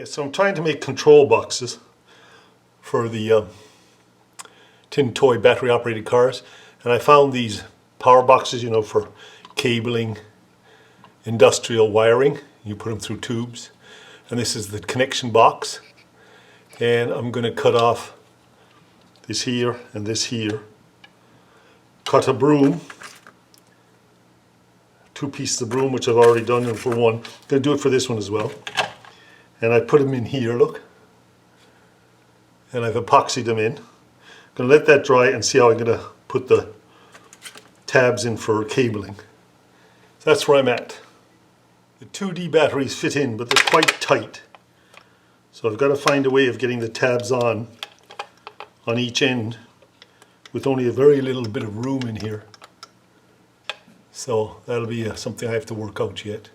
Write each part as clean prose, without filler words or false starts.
So I'm trying to make control boxes for the tin toy battery operated cars, and I found these power boxes, you know, for cabling, industrial wiring. You put them through tubes, and this is the connection box, and I'm going to cut off this here and this here, cut a broom, 2 pieces of broom, which I've already done, and for one, I'm going to do it for this one as well. And I put them in here, look, and I've epoxied them in. I'm going to let that dry and see how I'm going to put the tabs in for cabling. So that's where I'm at. The 2D batteries fit in, but they're quite tight. So I've got to find a way of getting the tabs on each end with only a very little bit of room in here. So that'll be something I have to work out yet.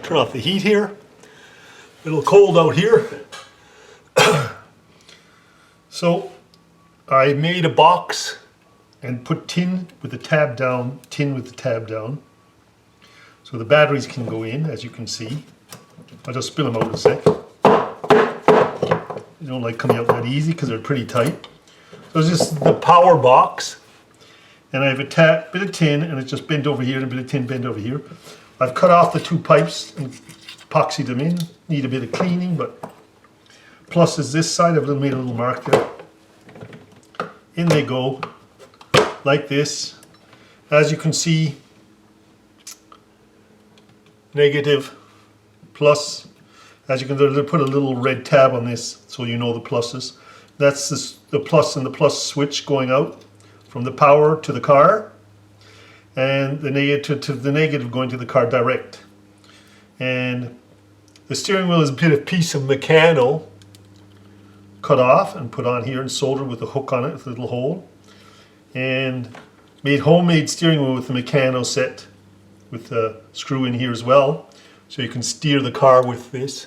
Turn off the heat here. A little cold out here. So I made a box and put tin with the tab down, so the batteries can go in, as you can see. I'll just spill them out a sec. They don't like coming out that easy because they're pretty tight. So this is the power box, and I have a bit of tin, and it's just bent over here, and a bit of tin bent over here. I've cut off the 2 pipes and epoxied them in. Need a bit of cleaning, but plus is this side. I've made a little mark there. In they go, like this. As you can see, negative, plus. As you can put a little red tab on this so you know the pluses. That's the plus and the plus switch going out from the power to the car, and the negative to the negative going to the car direct. And the steering wheel is a bit of piece of Meccano cut off and put on here and soldered with a hook on it with a little hole, and made homemade steering wheel with the Meccano set with the screw in here as well, so you can steer the car with this,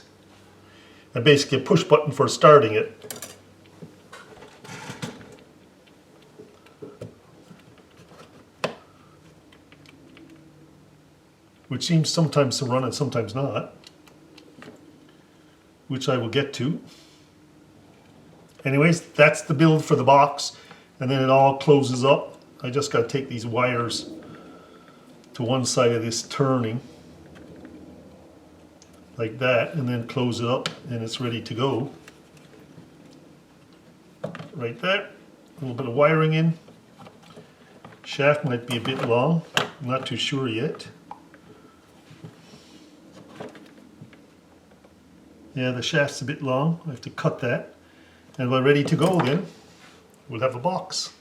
and basically a push button for starting it. Which seems sometimes to run and sometimes not, which I will get to. Anyways, that's the build for the box, and then it all closes up. I just got to take these wires to one side of this turning, like that, and then close it up, and it's ready to go. Right there, a little bit of wiring in. Shaft might be a bit long, I'm not too sure yet. Yeah, the shaft's a bit long, I have to cut that. And we're ready to go then. We'll have a box.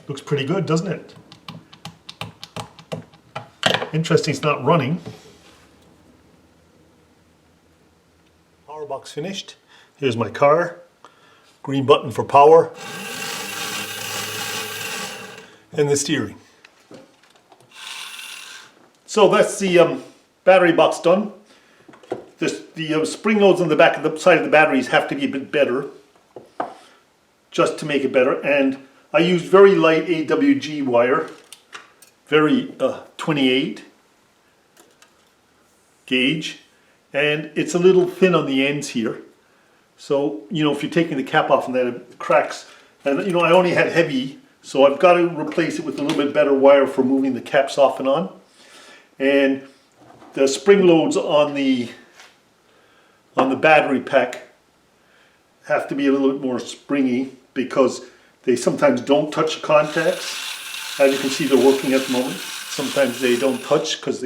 Looks pretty good, doesn't it? Interesting, it's not running. Power box finished. Here's my car. Green button for power. And the steering. So that's the battery box done. The spring loads on the back of the side of the batteries have to be a bit better, just to make it better. And I used very light AWG wire, very 28 gauge, and it's a little thin on the ends here. So, you know, if you're taking the cap off and that, it cracks. And, you know, I only had heavy, so I've got to replace it with a little bit better wire for moving the caps off and on. And the spring loads on the battery pack have to be a little bit more springy because they sometimes don't touch the contacts. As you can see, they're working at the moment. Sometimes they don't touch because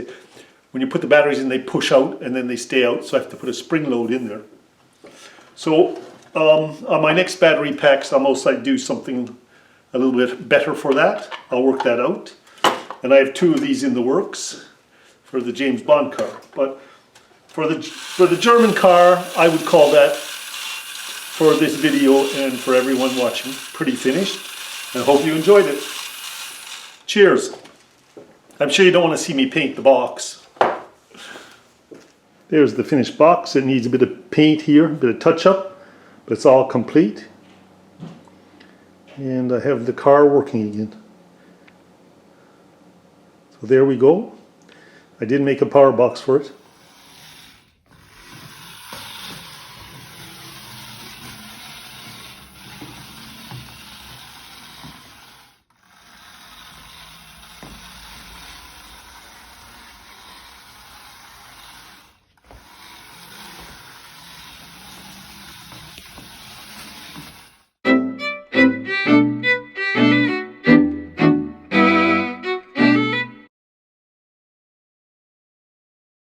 when you put the batteries in, they push out and then they stay out, so I have to put a spring load in there. So on my next battery packs, I'll most likely do something a little bit better for that. I'll work that out. And I have 2 of these in the works for the James Bond car. But for the German car, I would call that, for this video and for everyone watching, pretty finished. I hope you enjoyed it. Cheers. I'm sure you don't want to see me paint the box. There's the finished box. It needs a bit of paint here, a bit of touch up, but it's all complete. And I have the car working again. So there we go. I did make a power box for it.